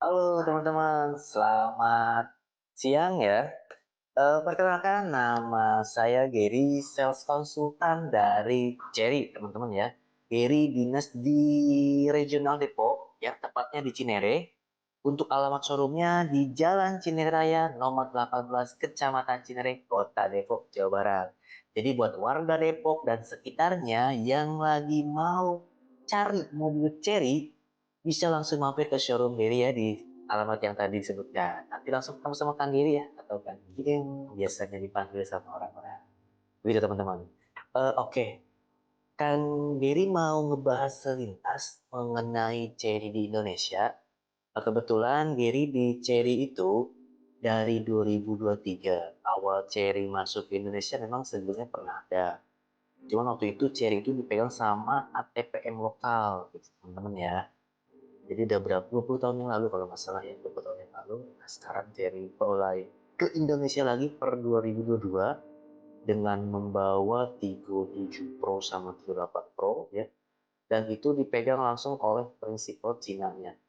Halo teman-teman, selamat siang ya. Perkenalkan nama saya Gary, sales konsultan dari Cherry teman-teman ya. Gary dinas di Regional Depok, ya tepatnya di Cinere. Untuk alamat showroomnya di Jalan Cinere Raya nomor 18 Kecamatan Cinere, Kota Depok, Jawa Barat. Jadi buat warga Depok dan sekitarnya yang lagi mau cari mobil Cherry, bisa langsung mampir ke showroom Gary ya di alamat yang tadi disebutkan. Nanti langsung ketemu sama Kang Giri ya, atau Kang Giring biasanya dipanggil sama orang-orang. Begitu teman-teman. Oke, Kang Giri mau ngebahas selintas mengenai Cherry di Indonesia. Kebetulan Giri di Cherry itu dari 2023. Awal Cherry masuk ke Indonesia memang sebelumnya pernah ada. Cuman waktu itu Cherry itu dipegang sama ATPM lokal, gitu, teman-teman ya. Jadi udah berapa 20 tahun yang lalu kalau nggak salah ya, 20 tahun yang lalu. Nah, sekarang Cherry mulai ke Indonesia lagi per 2022 dengan membawa Tigo 7 Pro sama Tigo 8 Pro ya. Dan itu dipegang langsung oleh prinsipal Cina-nya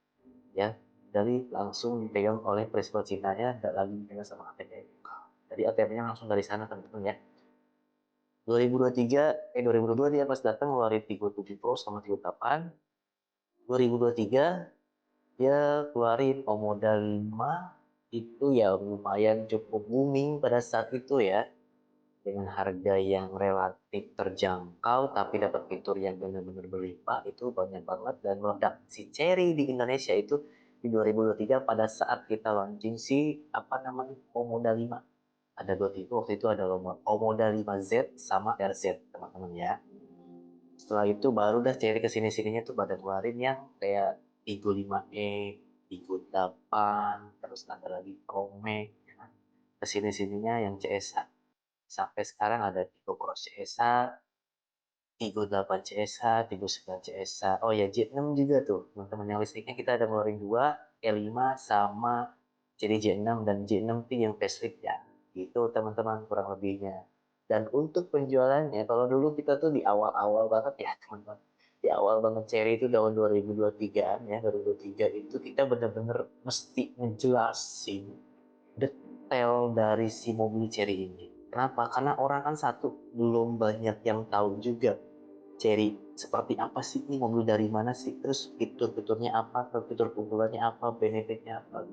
ya. Dari langsung dipegang oleh prinsipal Cina-nya, tidak lagi dipegang sama ATM. Jadi ATM-nya langsung dari sana teman-teman ya. 2023, 2022 dia pas datang ngeluarin Tigo 7 Pro sama Tigo 8. 2023 dia keluarin Omoda 5 itu ya lumayan cukup booming pada saat itu ya, dengan harga yang relatif terjangkau tapi dapat fitur yang benar-benar berlimpah. Itu banyak banget dan meledak si Cherry di Indonesia itu di 2023 pada saat kita launching si apa namanya Omoda 5. Ada dua tipe waktu itu, ada Omoda 5Z sama RZ teman-teman ya. Setelah itu baru dah cari kesini sininya tuh pada keluarin yang kayak Tigo 5E, Tigo 8, terus ada lagi Promax, ya kan. Kesini sininya yang CSA. Sampai sekarang ada Tigo Cross CSA, Tigo 8 CSA, Tigo 9 CSA. Oh ya, J6 juga tuh teman-teman, yang listriknya kita ada ngeluarin dua, E5 sama jadi J6, dan J6 itu yang facelift ya. Gitu teman-teman kurang lebihnya. Dan untuk penjualannya, kalau dulu kita tuh di awal-awal banget ya teman-teman. Di awal banget Cherry itu tahun 2023 ya, 2023 itu kita bener-bener mesti ngejelasin detail dari si mobil Cherry ini. Kenapa? Karena orang kan satu, belum banyak yang tahu juga Cherry seperti apa sih, ini mobil dari mana sih, terus fitur-fiturnya apa, fitur keunggulannya apa, benefitnya apa.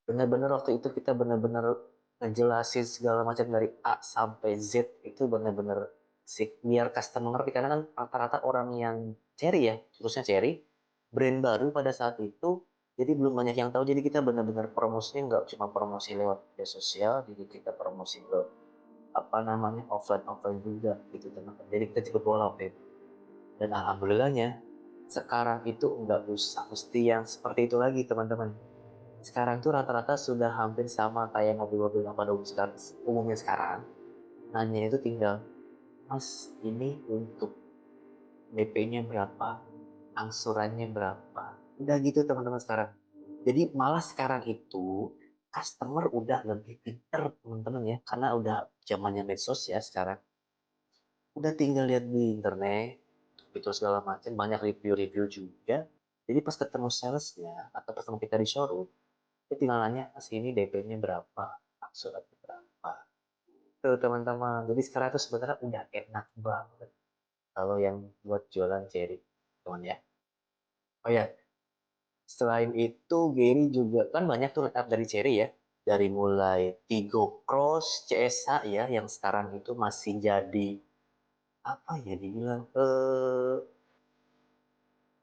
Bener-bener waktu itu kita bener-bener ngejelasin segala macam dari A sampai Z. Itu bener-bener sih biar customer ngerti, karena kan rata-rata orang yang Cherry ya, khususnya Cherry brand baru pada saat itu, jadi belum banyak yang tahu. Jadi kita benar-benar promosinya nggak cuma promosi lewat media sosial, jadi kita promosi ke apa namanya offline offline juga gitu teman-teman. Jadi kita cukup bola waktu itu. Dan alhamdulillahnya sekarang itu nggak usah mesti yang seperti itu lagi teman-teman. Sekarang tuh rata-rata sudah hampir sama kayak mobil-mobil yang pada umumnya sekarang. Nanya itu tinggal, Mas, ini untuk DP-nya berapa? Angsurannya berapa? Udah gitu teman-teman sekarang. Jadi malah sekarang itu customer udah lebih pinter teman-teman ya, karena udah zamannya medsos ya sekarang. Udah tinggal lihat di internet, fitur segala macam, banyak review-review juga. Jadi pas ketemu salesnya atau ketemu kita di showroom, dia tinggal nanya, Mas ini DP-nya berapa, angsurannya berapa. Tuh teman-teman, jadi sekarang itu sebenarnya udah enak banget kalau yang buat jualan Cherry, teman ya. Oh ya, selain itu Gary juga kan banyak tuh line dari Cherry ya. Dari mulai Tigo Cross, CSA ya, yang sekarang itu masih jadi apa ya dibilang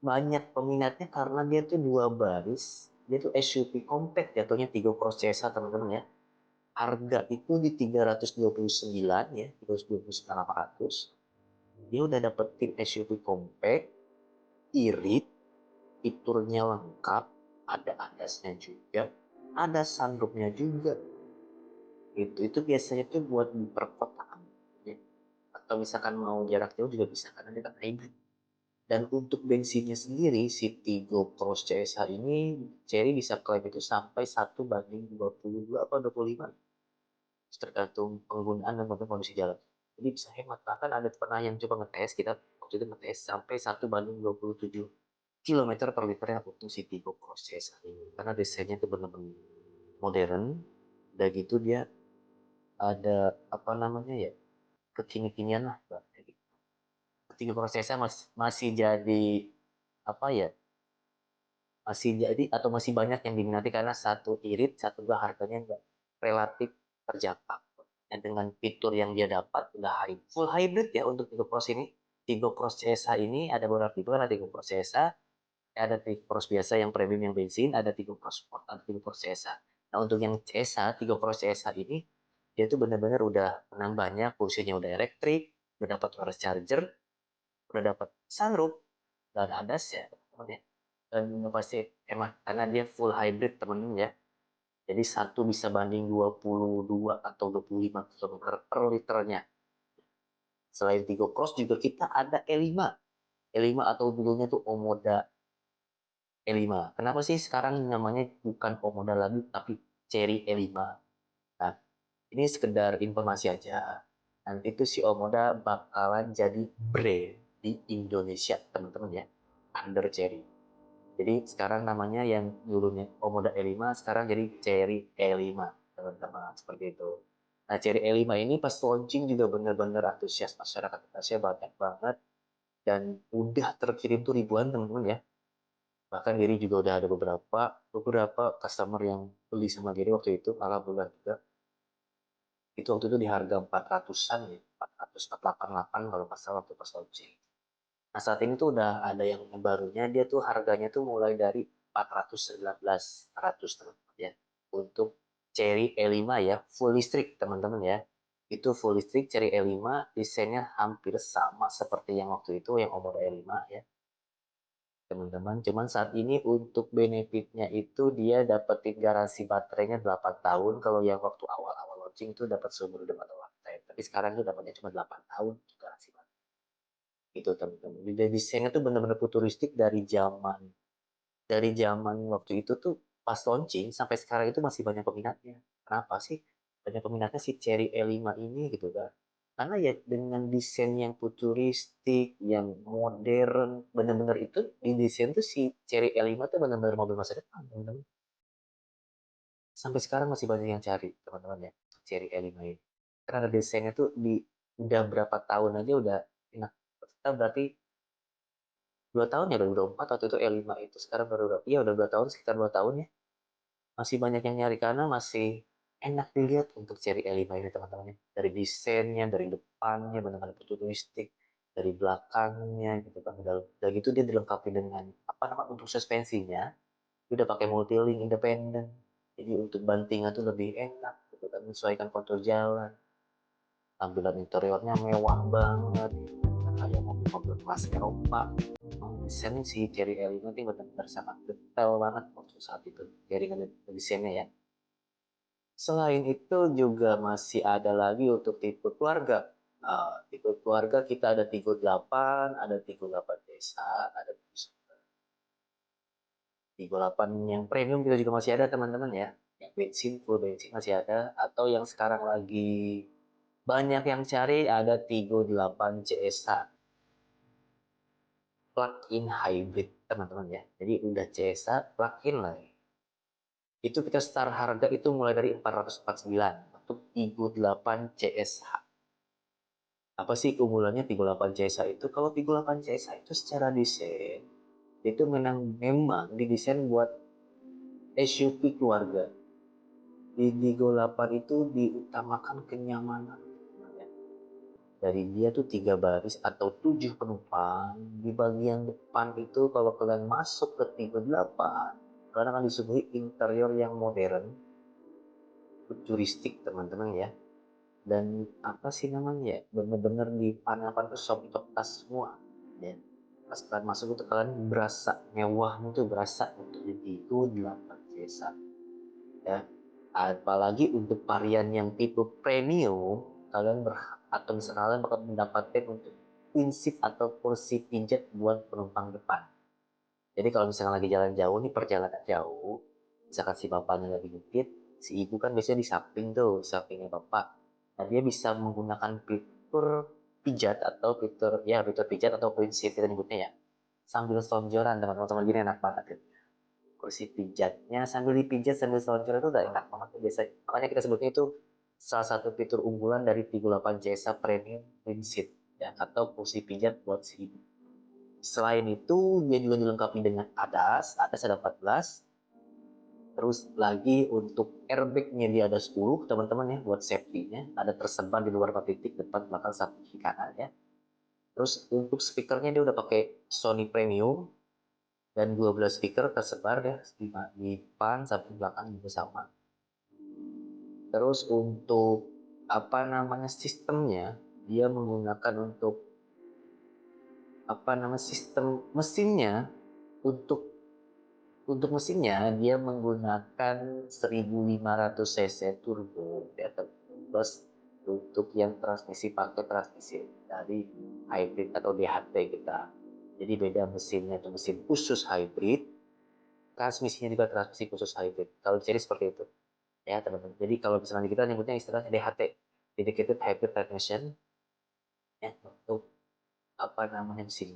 banyak peminatnya karena dia tuh dua baris. Dia tuh SUV compact jatuhnya, Tigo Cross CSA teman-teman ya. Harga itu di 329 ya, 329.800. Dia udah dapetin SUV compact, irit, fiturnya lengkap, ada atasnya juga, ada sunroofnya juga. Itu biasanya tuh buat di perkotaan ya. Atau misalkan mau jarak jauh juga bisa karena dia kan hybrid. Dan untuk bensinnya sendiri, si Tigo Cross CSH ini Cherry bisa klaim itu sampai 1:22 apa 25, tergantung penggunaan dan kondisi jalan. Jadi bisa hemat. Bahkan ada pernah yang coba ngetes, kita waktu itu ngetes sampai 1:27. kilometer per liternya untuk si Tigo Proses ini. Karena desainnya itu benar-benar modern. Udah gitu dia ada apa namanya ya, kekini-kinian lah. Tigo Prosesnya masih jadi apa ya, masih jadi atau masih banyak yang diminati karena satu irit, satu juga harganya nggak relatif terjangkau. Dan dengan fitur yang dia dapat udah full hybrid ya untuk Tigo Pros ini. Tigo Pros CSA ini ada beberapa tipe, ada Tigo Pros CSA, ada Tigo Pros biasa yang premium yang bensin, ada Tigo Pros Sport, ada Tigo Pros CSA. Nah untuk yang CSA, Tigo Pros CSA ini dia tuh benar-benar udah menang banyak, fungsinya udah elektrik, udah dapat wireless charger, udah dapat sunroof, dan ada ya teman-teman. Dan pasti emang karena dia full hybrid teman-teman ya. Jadi satu bisa banding 22 atau 25 km per liternya. Selain Tigo Cross juga kita ada E5. E5 atau dulunya tuh Omoda E5. Kenapa sih sekarang namanya bukan Omoda lagi tapi Cherry E5? Nah, ini sekedar informasi aja. Nanti itu si Omoda bakalan jadi brand di Indonesia, teman-teman ya. Under Cherry. Jadi sekarang namanya yang dulunya Omoda E5 sekarang jadi Cherry E5, teman-teman, seperti itu. Nah, Cherry E5 ini pas launching juga benar-benar antusias masyarakat Indonesia banyak banget dan udah terkirim tuh ribuan teman-teman ya. Bahkan Giri juga udah ada beberapa customer yang beli sama Giri waktu itu, alhamdulillah juga. Itu waktu itu di harga 400-an ya, 488 kalau nggak salah waktu pas launching. Nah saat ini tuh udah ada yang barunya, dia tuh harganya tuh mulai dari 419 teman-teman ya. Untuk Cherry E5 ya, full listrik teman-teman ya. Itu full listrik Cherry E5, desainnya hampir sama seperti yang waktu itu yang Omoda E5 ya. Teman-teman, cuman saat ini untuk benefitnya itu dia dapetin garansi baterainya 8 tahun. Kalau yang waktu awal-awal launching itu dapat seumur hidup atau lifetime. Tapi sekarang itu dapatnya cuma 8 tahun garansi baterai. Itu teman-teman. Desainnya tuh benar-benar futuristik dari zaman waktu itu tuh pas launching sampai sekarang itu masih banyak peminatnya. Kenapa sih banyak peminatnya si Cherry E5 ini gitu kan? Karena ya dengan desain yang futuristik, yang modern, benar-benar itu di desain tuh si Cherry E5 tuh benar-benar mobil masa depan, teman-teman. Sampai sekarang masih banyak yang cari, teman-teman ya, Cherry E5 ini. Karena desainnya tuh udah berapa tahun aja udah enak. Kita berarti 2 tahun ya, 2024 waktu itu E5 itu, sekarang baru berapa? Iya udah 2 tahun, sekitar 2 tahun ya. Masih banyak yang nyari karena masih enak dilihat untuk seri E5 ini teman-teman ya. Dari desainnya, dari depannya benar-benar futuristik, dari belakangnya gitu kan. Udah gitu dia dilengkapi dengan apa namanya untuk suspensinya, dia udah pakai multi link independen. Jadi untuk bantingan tuh lebih enak gitu kan, menyesuaikan kontur jalan. Tampilan interiornya mewah banget, kayak mobil-mobil kelas Eropa. Desain si Cherry L5 ini benar-benar sangat detail banget waktu saat itu jaringan desainnya ya. Selain itu juga masih ada lagi untuk tipe keluarga. Tipe keluarga kita ada Tigo 8, ada Tigo 8 Desa, ada Tigo 8 yang premium kita juga masih ada teman-teman ya. Yang bensin, full bensin masih ada. Atau yang sekarang lagi banyak yang cari ada Tigo 8 CSA. Plug-in hybrid teman-teman ya. Jadi udah CSA plug-in lah. Itu kita start harga itu mulai dari 449 untuk Tigo 8 CSH. Apa sih keunggulannya Tigo 8 CSH itu? Kalau Tigo 8 CSH itu secara desain itu memang didesain buat SUV keluarga. Di Tigo 8 itu diutamakan kenyamanan. Dari dia tuh 3 baris atau 7 penumpang. Di bagian depan itu kalau kalian masuk ke Tigo 8, kalian akan disuguhi interior yang modern, futuristik teman-teman ya. Dan apa sih namanya ya, bener-bener di panel tuh top tas semua ya. Pas kalian masuk itu kalian berasa mewahnya tuh berasa untuk itu 8 desa ya. Apalagi untuk varian yang tipe premium, kalian berhak atau misalnya kalian bakal mendapatkan untuk prinsip atau kursi pijat buat penumpang depan. Jadi kalau misalnya lagi jalan jauh nih, perjalanan jauh, misalkan si bapaknya lagi nyetir, si ibu kan biasanya di samping tuh, sampingnya bapak. Nah, dia bisa menggunakan fitur pijat atau fitur pijat atau prinsip kita nyebutnya ya. sambil selonjoran teman-teman, gini enak banget gitu. Kursi pijatnya sambil dipijat sambil selonjoran itu udah enak banget biasanya. Makanya kita sebutnya itu salah satu fitur unggulan dari 38 Jasa Premium Twin Seat ya, atau kursi pijat buat si ibu. Selain itu dia juga dilengkapi dengan ADAS ada 14. Terus lagi untuk airbagnya dia ada 10 teman-teman ya, buat safety-nya. Ada tersebar di luar 4 titik, depan, belakang, samping, kanan ya. Terus untuk speakernya dia udah pakai Sony Premium dan 12 speaker tersebar ya di depan, samping, belakang juga sama. Terus untuk apa namanya sistemnya, dia menggunakan untuk apa namanya sistem mesinnya, untuk mesinnya dia menggunakan 1500 cc turbo ya, terus untuk yang transmisi pakai transmisi dari hybrid atau DHT kita. Jadi beda mesinnya, itu mesin khusus hybrid, transmisinya juga transmisi khusus hybrid. Kalau jadi seperti itu ya teman-teman. Jadi kalau misalnya kita nyebutnya istilahnya DHT, Dedicated Hybrid Transmission ya, untuk apa namanya mesin,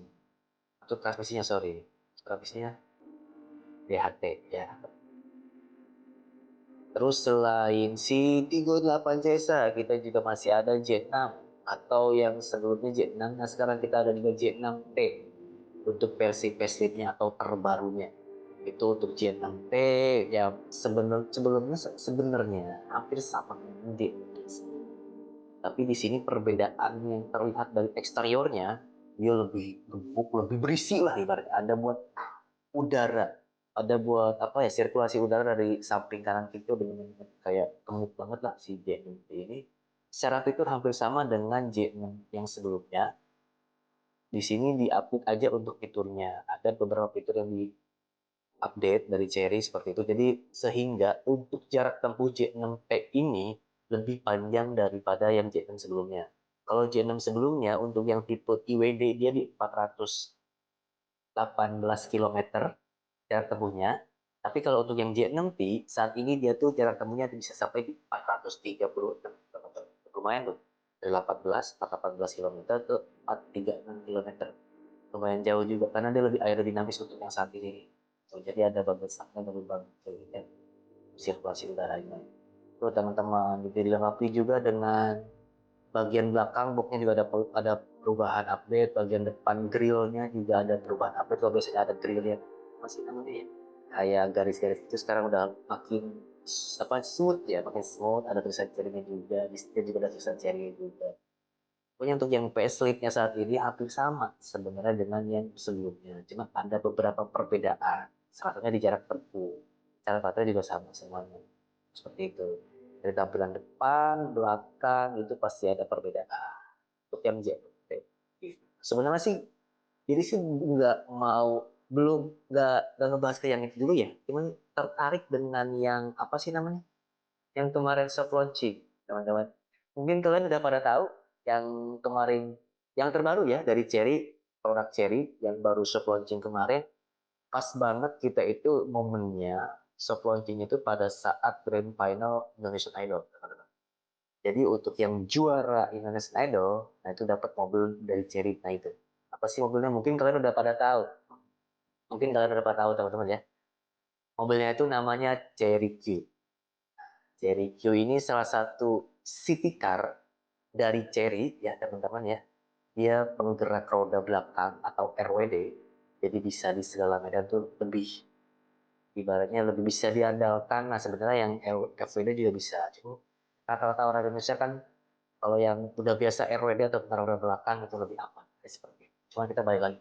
untuk transmisinya, sorry, transmisinya DHT ya. Terus selain si 38 Cesa, kita juga masih ada Z6 atau yang sebelumnya Z6. Nah sekarang kita ada juga Z6T untuk versi faceliftnya atau terbarunya. Itu untuk Z6T ya, sebenarnya hampir sama dengan Z6. Tapi di sini perbedaan yang terlihat dari eksteriornya, dia lebih gebuk, lebih berisi lah ibaratnya. Ada buat udara, ada buat apa ya, sirkulasi udara dari samping kanan kiri dengan kayak gemuk banget lah si J6 ini. Secara fitur hampir sama dengan J6 yang sebelumnya. Di sini di-update aja untuk fiturnya. Ada beberapa fitur yang di-update dari Cherry seperti itu. Jadi sehingga untuk jarak tempuh J6P ini lebih panjang daripada yang J6 sebelumnya. Kalau J6 sebelumnya untuk yang tipe IWD dia di 418 km jarak tempuhnya. Tapi kalau untuk yang J6T saat ini dia tuh jarak tempuhnya bisa sampai di 436 km. Lumayan tuh. Dari 18 km ke 436 km. Lumayan jauh juga karena dia lebih aerodinamis untuk yang saat ini. Jadi ada bagusnya, lebih bagus ya, sirkulasi udaranya. Tuh teman-teman, dilengkapi juga dengan bagian belakang boxnya juga ada perubahan update, bagian depan grillnya juga ada perubahan update. Kalau biasanya ada grill yang masih namanya ya, kayak garis-garis itu sekarang udah makin apa, smooth ya, makin smooth. Ada tulisan cherry-nya juga, di sini juga ada tulisan cherry juga. Pokoknya untuk yang facelift-nya saat ini hampir sama sebenarnya dengan yang sebelumnya, cuma ada beberapa perbedaan. Salah satunya di jarak tempuh, cara baterai juga sama semuanya seperti itu. Dari tampilan depan, belakang itu pasti ada perbedaan. Untuk yang JLT sebenarnya sih, jadi sih belum nggak ngebahas ke yang itu dulu ya, cuman tertarik dengan yang apa sih namanya, yang kemarin soft launching teman-teman. Mungkin kalian udah pada tahu yang kemarin, yang terbaru ya dari Cherry, produk Cherry yang baru soft launching kemarin. Pas banget kita itu momennya soft launching itu pada saat grand final Indonesian Idol. Jadi untuk yang juara Indonesian Idol, nah itu dapat mobil dari Cherry. Nah itu apa sih mobilnya? Mungkin kalian udah pada tahu. Mungkin kalian udah pada tahu teman-teman ya. Mobilnya itu namanya Cherry Q. Cherry Q ini salah satu city car dari Cherry ya teman-teman ya. Dia penggerak roda belakang atau RWD. Jadi bisa di segala medan tuh lebih, ibaratnya lebih bisa diandalkan. Nah sebenarnya yang FWD juga bisa. Cuma rata-rata orang Indonesia kan kalau yang udah biasa RWD atau roda belakang itu lebih aman. Seperti itu. Cuma kita balik lagi.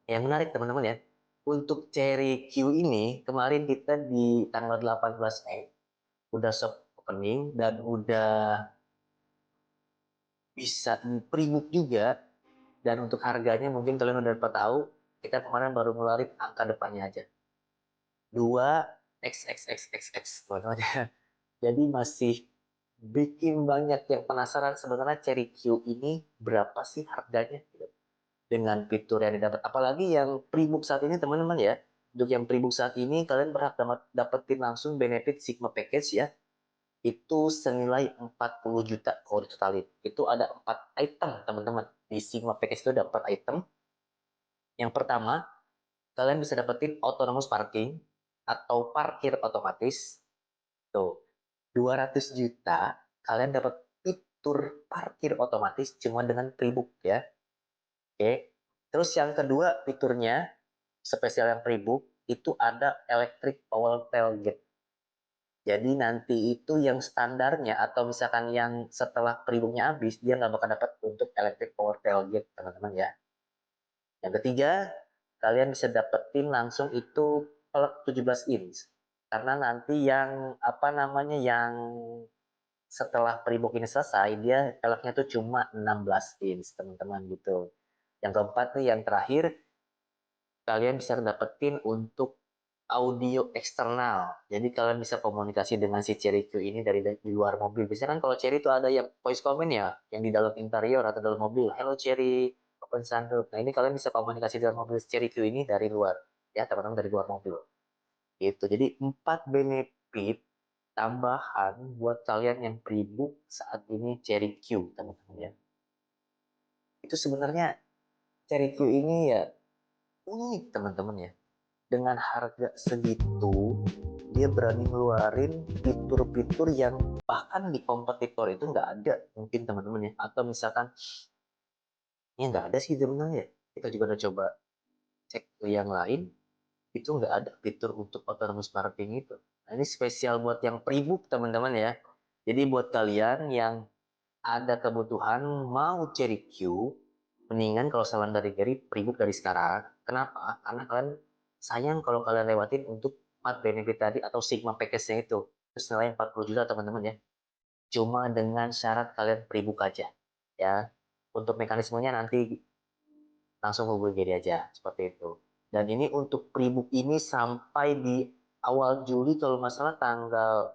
Yang menarik teman-teman ya, untuk Cherry Q ini kemarin kita di tanggal 18 Mei udah soft opening dan udah bisa pre-book juga. Dan untuk harganya mungkin kalian udah dapat tahu, kita kemarin baru ngeluarin angka depannya aja 2XXXXX teman-teman. Jadi masih bikin banyak yang penasaran sebenarnya Cherry Q ini berapa sih harganya dengan fitur yang didapat. Apalagi yang pre-book saat ini teman-teman ya. Untuk yang pre-book saat ini kalian berhak dapetin langsung benefit Sigma Package ya. Itu senilai 40 juta kalau ditotalin. Itu ada 4 item teman-teman. Di Sigma Package itu ada 4 item. Yang pertama, kalian bisa dapetin autonomous parking atau parkir otomatis. Tuh, 200 juta kalian dapat fitur parkir otomatis cuma dengan pre-book ya. Oke. Terus yang kedua fiturnya spesial yang pre-book itu ada electric power tailgate. Jadi nanti itu yang standarnya atau misalkan yang setelah pre-booknya habis dia nggak bakal dapat untuk electric power tailgate teman-teman ya. Yang ketiga, kalian bisa dapetin langsung itu plug 17 inch. Karena nanti yang apa namanya yang setelah pre-book ini selesai, dia velgnya tuh cuma 16 inch teman-teman gitu. Yang keempat nih, yang terakhir, kalian bisa dapetin untuk audio eksternal. Jadi kalian bisa komunikasi dengan si Cherry Q ini dari di luar mobil. Biasanya kan kalau Cherry itu ada yang voice comment ya, yang di dalam interior atau dalam mobil. Hello Cherry, open sunroof. Nah ini kalian bisa komunikasi dengan mobil Cherry Q ini dari luar, ya teman-teman dari luar mobil. Gitu. Jadi 4 benefit tambahan buat kalian yang pre-book saat ini Cherry Q teman-teman ya. Itu sebenarnya Cherry Q ini ya unik teman-teman ya. Dengan harga segitu dia berani ngeluarin fitur-fitur yang bahkan di kompetitor itu nggak ada mungkin teman-teman ya. Atau misalkan ya nggak ada sih sebenarnya. Kita juga udah coba cek ke yang lain itu nggak ada fitur untuk autonomous parking itu. Nah, ini spesial buat yang pre-book teman-teman ya. Jadi buat kalian yang ada kebutuhan mau Cherry Q, mendingan kalau saran dari Gary pre-book dari sekarang. Kenapa? Karena kalian sayang kalau kalian lewatin untuk 4 benefit tadi atau Sigma package-nya itu. Terus nilainya 40 juta teman-teman ya. Cuma dengan syarat kalian pre-book aja. Ya. Untuk mekanismenya nanti langsung hubungi Gary aja. Seperti itu. Dan ini untuk pre-book ini sampai di awal Juli kalau masalah tanggal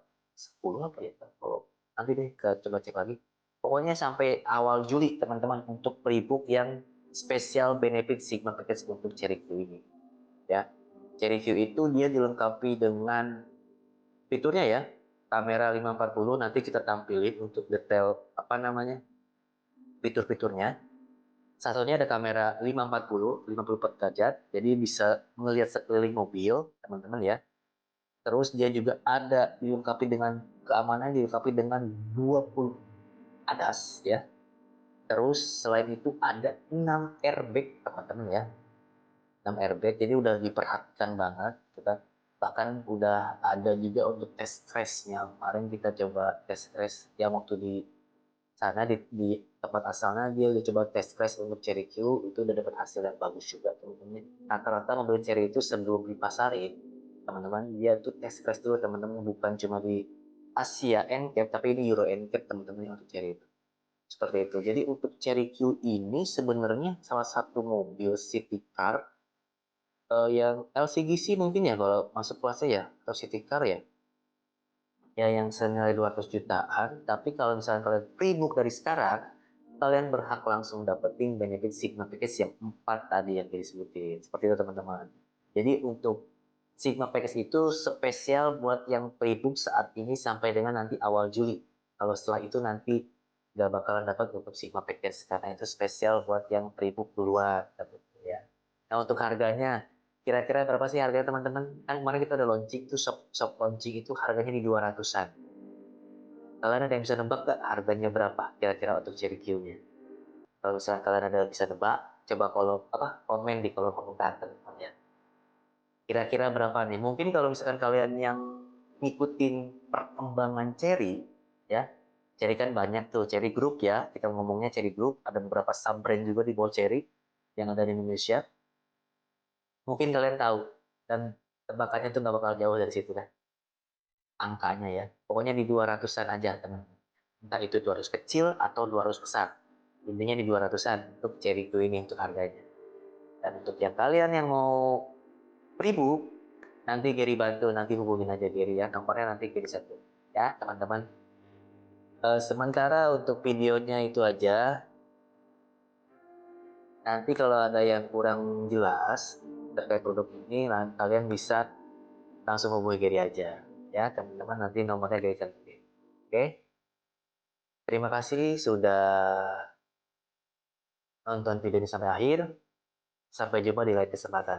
10 apa ya? Kalau nanti deh coba cek lagi. Pokoknya sampai awal Juli teman-teman untuk pre-book yang spesial benefit Sigma Package untuk Cherry Q ini. Ya. Cherry Q itu dia dilengkapi dengan fiturnya ya. Kamera 540 nanti kita tampilin untuk detail apa namanya? Fitur-fiturnya. Satunya ada kamera 540, 54 derajat, jadi bisa melihat sekeliling mobil, teman-teman ya. Terus dia juga ada dilengkapi dengan keamanan, dilengkapi dengan 20 ADAS ya. Terus selain itu ada 6 airbag, teman-teman ya. 6 airbag, jadi udah diperhatikan banget. Kita bahkan udah ada juga untuk tes crash-nya. Kemarin kita coba tes crash yang waktu di sana di tempat asalnya dia udah coba tes crash untuk Cherry Q itu udah dapat hasil yang bagus juga teman-teman. Rata-rata mobil Cherry itu sebelum dipasarin teman-teman dia tuh tes crash dulu teman-teman, bukan cuma di Asia NCAP tapi ini Euro NCAP teman-teman untuk Cherry itu. Seperti itu. Jadi untuk Cherry Q ini sebenarnya salah satu mobil city car yang LCGC mungkin ya kalau masuk kelasnya ya, atau city car ya. Ya yang senilai 200 jutaan, tapi kalau misalnya kalian pre-book dari sekarang, kalian berhak langsung dapetin benefit Sigma Package yang 4 tadi yang disebutin. Seperti itu teman-teman. Jadi untuk Sigma Package itu spesial buat yang pre-book saat ini sampai dengan nanti awal Juli. Kalau setelah itu nanti nggak bakalan dapat untuk Sigma Package karena itu spesial buat yang pre-book duluan. Ya. Nah untuk harganya, kira-kira berapa sih harganya teman-teman? Kan kemarin kita udah launching tuh shop launching itu harganya di 200-an. Kalian ada yang bisa nebak gak harganya berapa kira-kira untuk Cherry Q-nya? Kalau misalnya kalian ada bisa nebak, coba kalau apa komen di kolom komentar ya. Kira-kira berapa nih? Mungkin kalau misalkan kalian yang ngikutin perkembangan Cherry ya. Cherry kan banyak tuh, Cherry Group ya. Kita ngomongnya Cherry Group, ada beberapa sub brand juga di bawah Cherry yang ada di Indonesia. Mungkin kalian tahu dan tebakannya tuh nggak bakal jauh dari situ kan angkanya ya. Pokoknya di 200-an aja teman. Entah itu 200 kecil atau 200 besar. Intinya di 200-an untuk Cherry Q ini untuk harganya. Dan untuk yang kalian yang mau pre-book, nanti Gary bantu, nanti hubungin aja Gary ya. Nomornya nanti Gary satu. Ya teman-teman. Sementara untuk videonya itu aja. Nanti kalau ada yang kurang jelas terkait produk ini, kalian bisa langsung hubungi Gary aja. Ya teman-teman, nanti nomornya Gary cantumin. Oke. Terima kasih sudah nonton video ini sampai akhir. Sampai jumpa di lain kesempatan.